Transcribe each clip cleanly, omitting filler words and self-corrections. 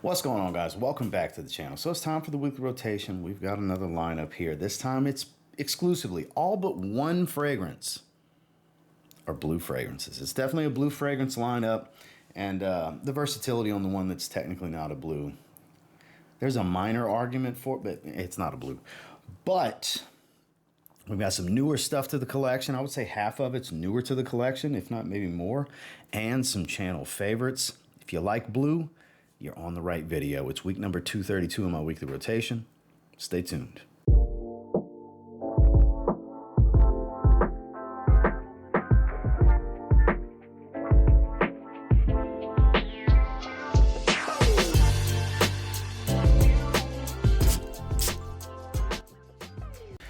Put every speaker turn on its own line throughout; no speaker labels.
What's going on, guys? Welcome back to the channel. So it's time for the weekly rotation. We've got another lineup here. This time it's exclusively all but one fragrance are blue fragrances. It's definitely a blue fragrance lineup, and the versatility on the one that's technically not a blue. There's a minor argument for it, but it's not a blue. But we've got some newer stuff to the collection. I would say half of it's newer to the collection, if not maybe more, and some channel favorites. If you like blue, you're on the right video. It's week number 232 in my weekly rotation. Stay tuned.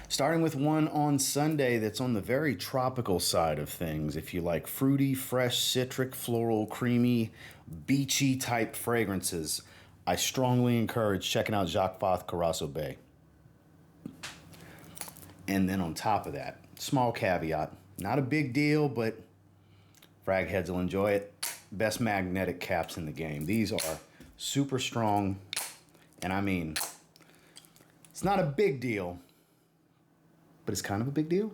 Starting with one on Sunday that's on the very tropical side of things. If you like fruity, fresh, citric, floral, creamy, beachy type fragrances, I strongly encourage checking out Jacques Fath Curacao Bay. And then on top of that, small caveat, not a big deal, but frag heads will enjoy it. Best magnetic caps in the game. These are super strong, and I mean, it's not a big deal, but it's kind of a big deal.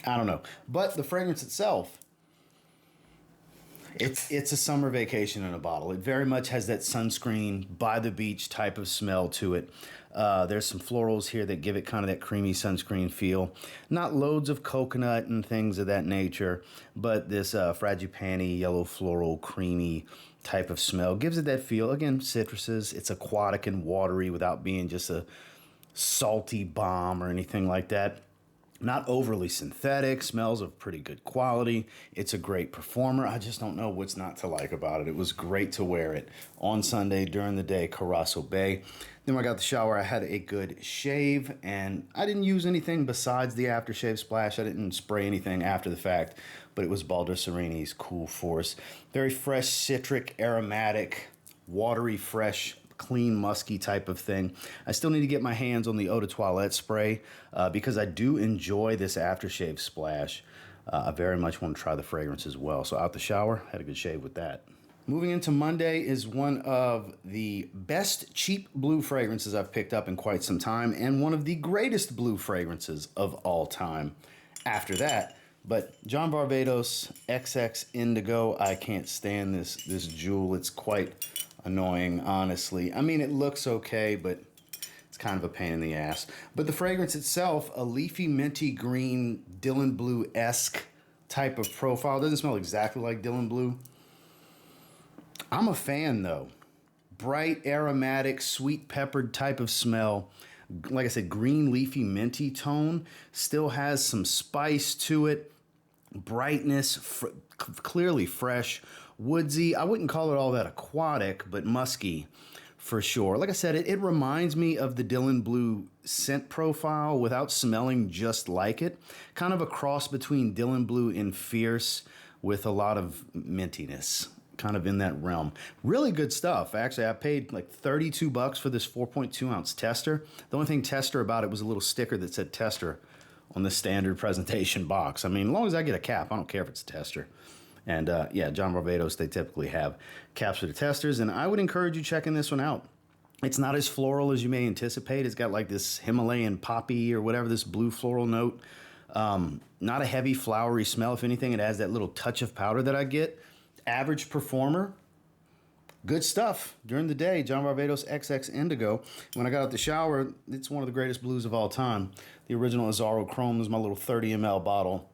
I don't know. But the fragrance itself, it's a summer vacation in a bottle. It very much has that sunscreen by the beach type of smell to it. There's some florals here that give it kind of that creamy sunscreen feel. Not loads of coconut and things of that nature, but this frangipani, yellow floral, creamy type of smell gives it that feel. Again, citruses. It's aquatic and watery without being just a salty bomb or anything like that. Not overly synthetic, smells of pretty good quality. It's a great performer. I just don't know what's not to like about it. It was great to wear it on Sunday during the day, Curacao Bay. Then when I got the shower, I had a good shave, and I didn't use anything besides the aftershave splash. I didn't spray anything after the fact, but it was Baldessarini's Cool Force. Very fresh, citric, aromatic, watery, fresh, clean, musky type of thing. I still need to get my hands on the Eau de Toilette spray because I do enjoy this aftershave splash. I very much want to try the fragrance as well. So out the shower, had a good shave with that. Moving into Monday is one of the best cheap blue fragrances I've picked up in quite some time, and one of the greatest blue fragrances of all time after that. But John Varvatos XX Indigo, I can't stand this jewel. It's quite annoying, honestly. I mean, it looks okay, but it's kind of a pain in the ass. But the fragrance itself, a leafy, minty green, Dylan Blue-esque type of profile. Doesn't smell exactly like Dylan Blue. I'm a fan, though. Bright, aromatic, sweet peppered type of smell. Like I said, green, leafy, minty tone. Still has some spice to it. Brightness, clearly fresh, woodsy. I wouldn't call it all that aquatic, but musky for sure. Like I said, it reminds me of the Dylan Blue scent profile without smelling just like it. Kind of a cross between Dylan Blue and Fierce with a lot of mintiness, kind of in that realm. Really good stuff. Actually, I paid like $32 for this 4.2 ounce tester. The only thing tester about it was a little sticker that said tester on the standard presentation box. I mean, as long as I get a cap, I don't care if it's a tester. And yeah, John Varvatos, they typically have caps for the testers, and I would encourage you checking this one out. It's not as floral as you may anticipate. It's got like this Himalayan poppy or whatever, this blue floral note. Not a heavy flowery smell. If anything, it has that little touch of powder that I get. Average performer. Good stuff during the day. John Varvatos XX Indigo. When I got out the shower, it's one of the greatest blues of all time. The original Azzaro Chrome is my little 30 ml bottle.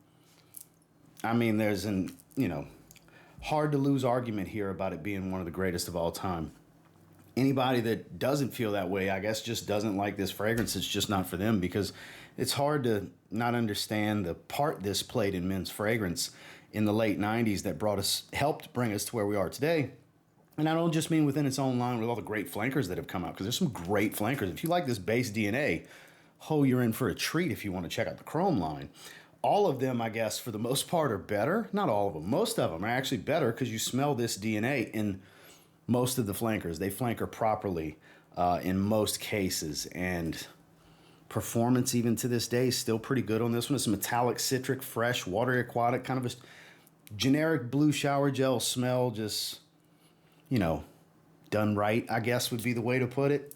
I mean, there's an, hard to lose argument here about it being one of the greatest of all time. Anybody that doesn't feel that way, I guess, just doesn't like this fragrance. It's just not for them, because it's hard to not understand the part this played in men's fragrance in the late 90s that helped bring us to where we are today. And I don't just mean within its own line with all the great flankers that have come out, because there's some great flankers. If you like this base DNA, you're in for a treat if you want to check out the Chrome line. All of them, I guess, for the most part, are better. Not all of them. Most of them are actually better because you smell this DNA in most of the flankers. They flanker properly in most cases. And performance, even to this day, is still pretty good on this one. It's metallic, citric, fresh, watery, aquatic, kind of a generic blue shower gel smell. Just, done right, I guess would be the way to put it.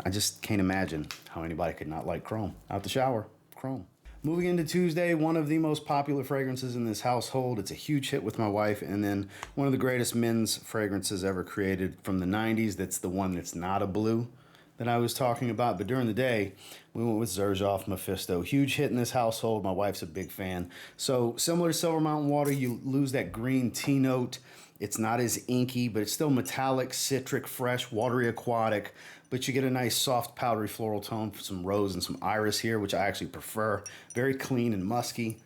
I just can't imagine how anybody could not like Chrome. Out the shower, Chrome. Moving into Tuesday, one of the most popular fragrances in this household. It's a huge hit with my wife, and then one of the greatest men's fragrances ever created from the 90s. That's the one that's not a blue that I was talking about. But during the day, we went with Xerjoff Mefisto. Huge hit in this household. My wife's a big fan. So similar to Silver Mountain Water, you lose that green tea note. It's not as inky, but it's still metallic, citric, fresh, watery, aquatic. But you get a nice soft powdery floral tone for some rose and some iris here, which I actually prefer. Very clean and musky.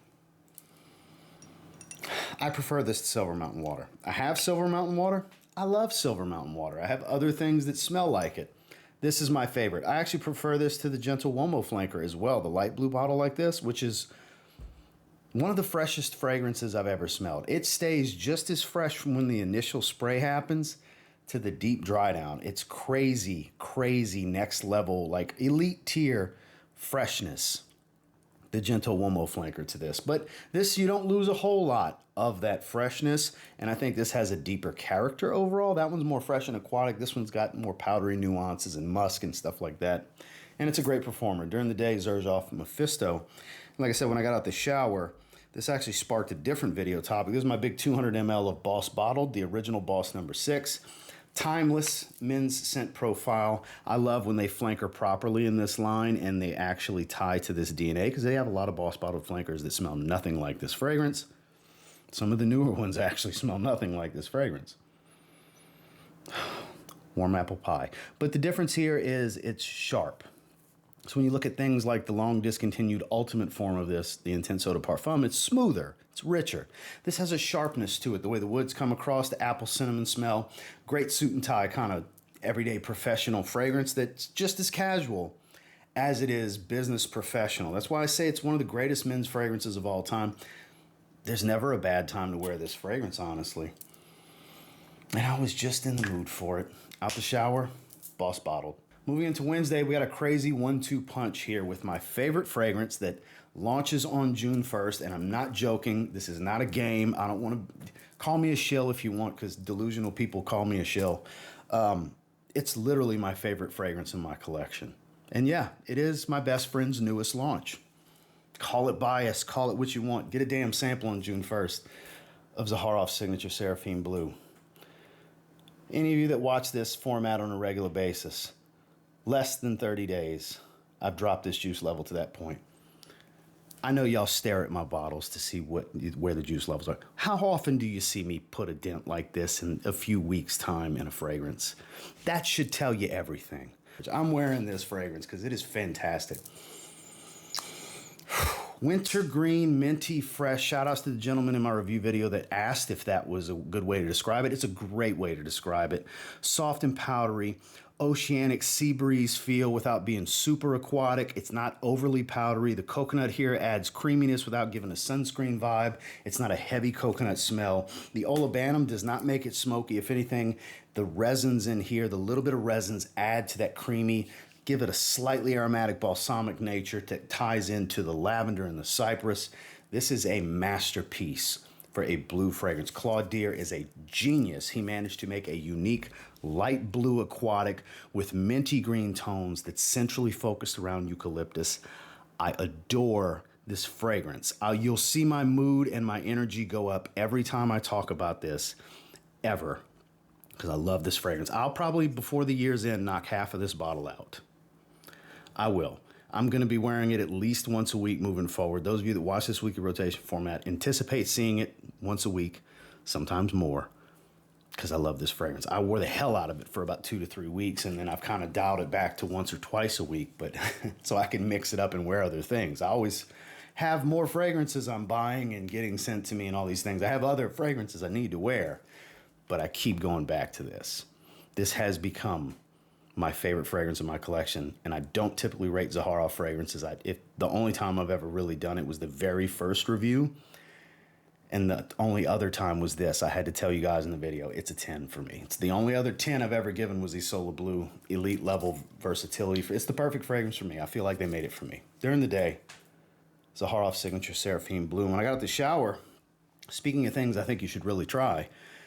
I prefer this to Silver Mountain Water. I have Silver Mountain Water. I love Silver Mountain Water. I have other things that smell like it. This is my favorite. I actually prefer this to the Gentle Uomo Flanker as well, the light blue bottle like this, which is one of the freshest fragrances I've ever smelled. It stays just as fresh from when the initial spray happens to the deep dry down. It's crazy, crazy next level, like elite tier freshness, the Gentle Uomo Flanker to this. But this, you don't lose a whole lot of that freshness, and I think this has a deeper character overall. That one's more fresh and aquatic. This one's got more powdery nuances and musk and stuff like that. And it's a great performer. During the day, Xerjoff Mefisto. Like I said, when I got out the shower, this actually sparked a different video topic. This is my big 200 ml of Boss Bottled, the original Boss number 6. Timeless men's scent profile. I love when they flanker properly in this line and they actually tie to this DNA, because they have a lot of Boss Bottled flankers that smell nothing like this fragrance. Some of the newer ones actually smell nothing like this fragrance. Warm apple pie. But the difference here is it's sharp. So when you look at things like the long discontinued ultimate form of this, the Intense Eau de Parfum, it's smoother, it's richer. This has a sharpness to it, the way the woods come across, the apple cinnamon smell, great suit and tie kind of everyday professional fragrance that's just as casual as it is business professional. That's why I say it's one of the greatest men's fragrances of all time. There's never a bad time to wear this fragrance, honestly. And I was just in the mood for it. Out the shower, Boss Bottled. Moving into Wednesday, we got a crazy 1-2 punch here with my favorite fragrance that launches on June 1st, and I'm not joking. This is not a game. I don't want to call me a shill if you want, because delusional people call me a shill. It's literally my favorite fragrance in my collection. And yeah, it is my best friend's newest launch. Call it bias, call it what you want. Get a damn sample on June 1st of Zaharoff's signature Seraphim Bleu. Any of you that watch this format on a regular basis, less than 30 days, I've dropped this juice level to that point. I know y'all stare at my bottles to see where the juice levels are. How often do you see me put a dent like this in a few weeks' time in a fragrance? That should tell you everything. I'm wearing this fragrance because it is fantastic. Winter green, minty, fresh. Shout outs to the gentleman in my review video that asked if that was a good way to describe it. It's a great way to describe it. Soft and powdery, oceanic sea breeze feel without being super aquatic. It's not overly powdery. The coconut here adds creaminess without giving a sunscreen vibe. It's not a heavy coconut smell. The olibanum does not make it smoky. If anything, the resins in here, the little bit of resins add to that creamy, give it a slightly aromatic balsamic nature that ties into the lavender and the cypress. This is a masterpiece for a blue fragrance. Claude Deer is a genius. He managed to make a unique light blue aquatic with minty green tones that's centrally focused around eucalyptus. I adore this fragrance. You'll see my mood and my energy go up every time I talk about this, ever, because I love this fragrance. I'll probably, before the year's end, knock half of this bottle out. I will. I'm going to be wearing it at least once a week moving forward. Those of you that watch this weekly rotation format anticipate seeing it once a week, sometimes more, because I love this fragrance. I wore the hell out of it for about 2 to 3 weeks, and then I've kind of dialed it back to once or twice a week, but so I can mix it up and wear other things. I always have more fragrances I'm buying and getting sent to me and all these things. I have other fragrances I need to wear, but I keep going back to this. This has become my favorite fragrance in my collection, and I don't typically rate Zaharoff fragrances. The only time I've ever really done it was the very first review, and the only other time was this. I had to tell you guys in the video, it's a 10 for me. It's the only other 10 I've ever given was the Solar Blue elite level versatility. It's the perfect fragrance for me. I feel like they made it for me. During the day, Zaharoff signature Seraphim Bleu. When I got out the shower, speaking of things I think you should really try,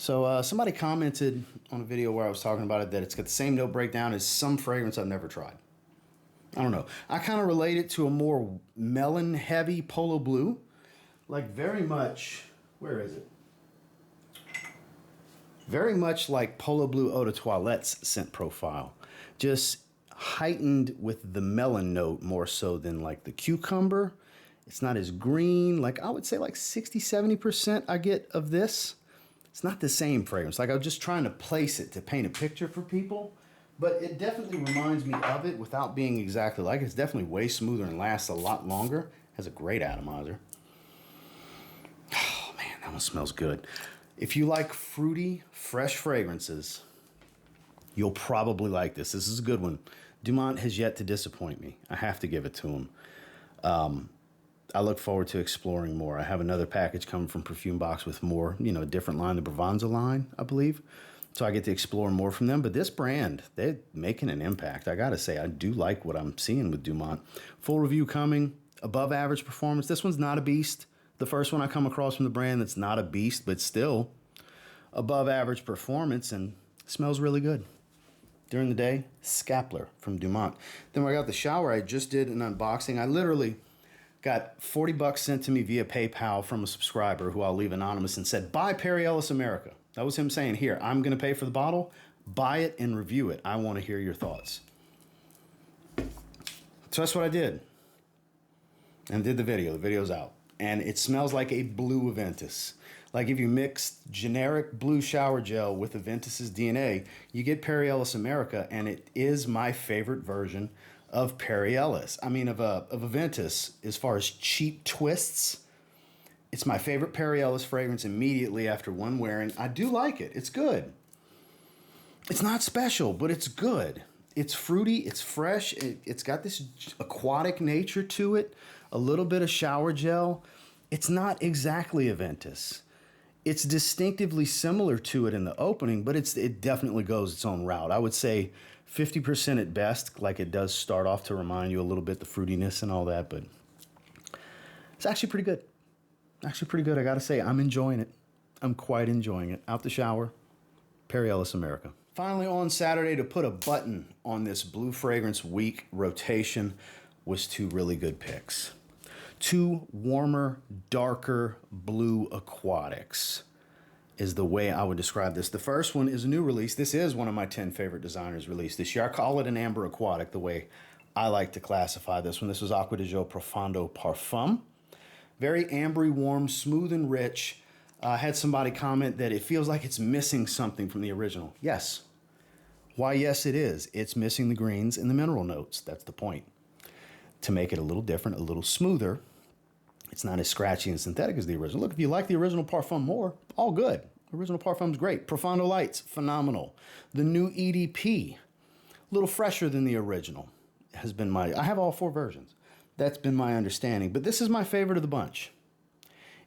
So somebody commented on a video where I was talking about it that it's got the same note breakdown as some fragrance I've never tried. I don't know. I kind of relate it to a more melon heavy Polo Blue. Like very much, where is it? Very much like Polo Blue Eau de Toilette's scent profile. Just heightened with the melon note more so than like the cucumber. It's not as green. Like I would say like 60-70% I get of this. It's not the same fragrance. Like I was just trying to place it to paint a picture for people. But it definitely reminds me of it without being exactly like it. It's definitely way smoother and lasts a lot longer. Has a great atomizer. Oh man, that one smells good. If you like fruity, fresh fragrances, you'll probably like this. This is a good one. Dumont has yet to disappoint me. I have to give it to him. I look forward to exploring more. I have another package coming from Perfume Box with more, a different line, the Bravanza line, I believe. So I get to explore more from them. But this brand, they're making an impact. I got to say, I do like what I'm seeing with Dumont. Full review coming. Above average performance. This one's not a beast. The first one I come across from the brand that's not a beast, but still above average performance and smells really good. During the day, Scapler from Dumont. Then when I got the shower, I just did an unboxing. I literally got $40 sent to me via PayPal from a subscriber who I'll leave anonymous and said, buy Perry Ellis America. That was him saying, here, I'm going to pay for the bottle. Buy it and review it. I want to hear your thoughts. So that's what I did. And did the video. The video's out. And it smells like a blue Aventus. Like if you mix generic blue shower gel with Aventus's DNA, you get Perry Ellis America, and it is my favorite version of Perry Ellis. I mean, of Aventus, as far as cheap twists, it's my favorite Perry Ellis fragrance immediately after one wearing. I do like it. It's good. It's not special, but it's good. It's fruity. It's fresh. It's got this aquatic nature to it. A little bit of shower gel. It's not exactly Aventus. It's distinctively similar to it in the opening, but it definitely goes its own route. I would say 50% at best, like it does start off to remind you a little bit the fruitiness and all that, but it's actually pretty good. Actually pretty good, I gotta say. I'm enjoying it. I'm quite enjoying it. Out the shower, Perry Ellis America. Finally, on Saturday, to put a button on this Blue Fragrance Week rotation was two really good picks. Two warmer, darker blue aquatics is the way I would describe this. The first one is a new release. This is one of my 10 favorite designers released this year. I call it an amber aquatic, the way I like to classify this one. This was Acqua di Gio Profondo Parfum. Very ambery, warm, smooth and rich. I had somebody comment that it feels like it's missing something from the original. Yes. Why, yes, it is. It's missing the greens and the mineral notes. That's the point. To make it a little different, a little smoother. It's not as scratchy and synthetic as the original. Look, if you like the original Parfum more, all good. Original Parfum's great. Profondo Lights, phenomenal. The new EDP, a little fresher than the original, has been I have all four versions. That's been my understanding. But this is my favorite of the bunch.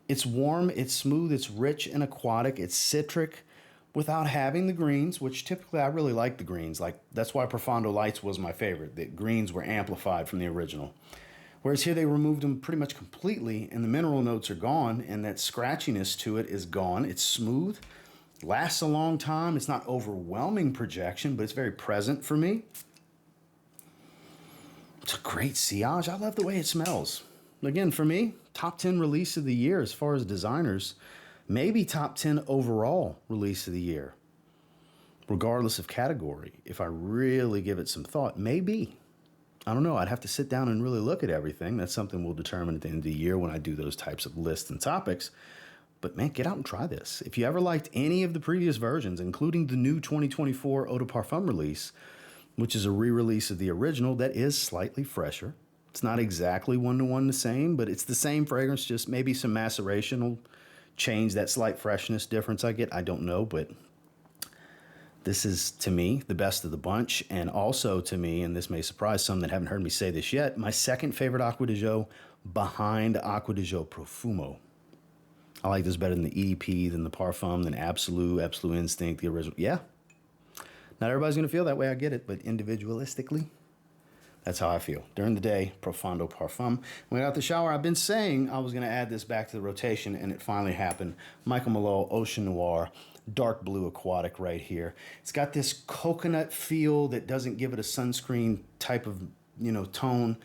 It's warm, it's smooth, it's rich and aquatic, it's citric without having the greens, which typically I really like the greens. Like that's why Profondo Lights was my favorite. The greens were amplified from the original. Whereas here they removed them pretty much completely and the mineral notes are gone and that scratchiness to it is gone. It's smooth, lasts a long time. It's not overwhelming projection, but it's very present for me. It's a great sillage. I love the way it smells. Again, for me, top 10 release of the year as far as designers, maybe top 10 overall release of the year, regardless of category. If I really give it some thought, maybe. I don't know. I'd have to sit down and really look at everything. That's something we'll determine at the end of the year when I do those types of lists and topics. But man, get out and try this. If you ever liked any of the previous versions, including the new 2024 Eau de Parfum release, which is a re-release of the original that is slightly fresher. It's not exactly one-to-one the same, but it's the same fragrance, just maybe some maceration will change that slight freshness difference I get. I don't know, but this is, to me, the best of the bunch. And also to me, and this may surprise some that haven't heard me say this yet, my second favorite Acqua di Gio behind Acqua di Gio Profumo. I like this better than the EDP, than the Parfum, than Absolute Instinct, the original. Yeah. Not everybody's going to feel that way, I get it, but individualistically, that's how I feel. During the day, Profondo Parfum. When I got out the shower, I've been saying I was going to add this back to the rotation, and it finally happened. Michael Malul, Ocean Noir, dark blue aquatic right here. It's got this coconut feel that doesn't give it a sunscreen type of, tone.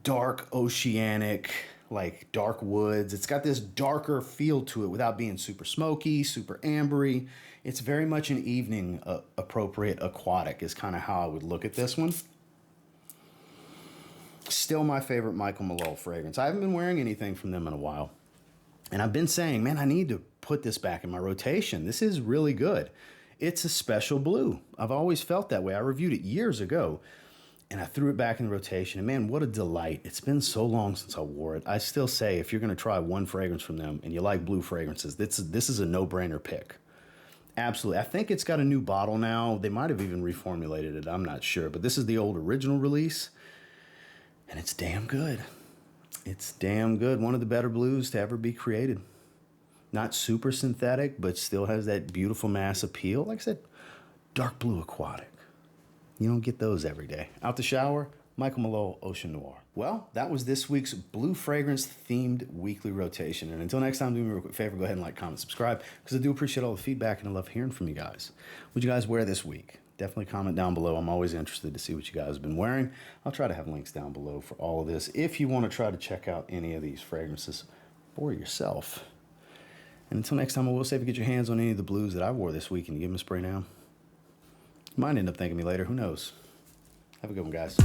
Dark oceanic, like dark woods. It's got this darker feel to it without being super smoky, super ambery. It's very much an evening appropriate aquatic is kind of how I would look at this one. Still my favorite Michael Malul fragrance. I haven't been wearing anything from them in a while. And I've been saying, man, I need to put this back in my rotation. This is really good. It's a special blue. I've always felt that way. I reviewed it years ago. And I threw it back in the rotation, and man, what a delight. It's been so long since I wore it. I still say, if you're gonna try one fragrance from them and you like blue fragrances, this is a no-brainer pick. Absolutely. I think it's got a new bottle now. They might have even reformulated it, I'm not sure. But this is the old original release, and it's damn good. It's damn good. One of the better blues to ever be created. Not super synthetic, but still has that beautiful mass appeal. Like I said, dark blue aquatic. You don't get those every day. Out the shower, Michael Malul, Ocean Noir. Well, that was this week's blue fragrance themed weekly rotation. And until next time, do me a real quick favor, go ahead and like, comment, subscribe, because I do appreciate all the feedback and I love hearing from you guys. What'd you guys wear this week? Definitely comment down below. I'm always interested to see what you guys have been wearing. I'll try to have links down below for all of this if you want to try to check out any of these fragrances for yourself. And until next time, I will say if you get your hands on any of the blues that I wore this week and you give them a spray now, might end up thanking me later. Who knows? Have a good one, guys.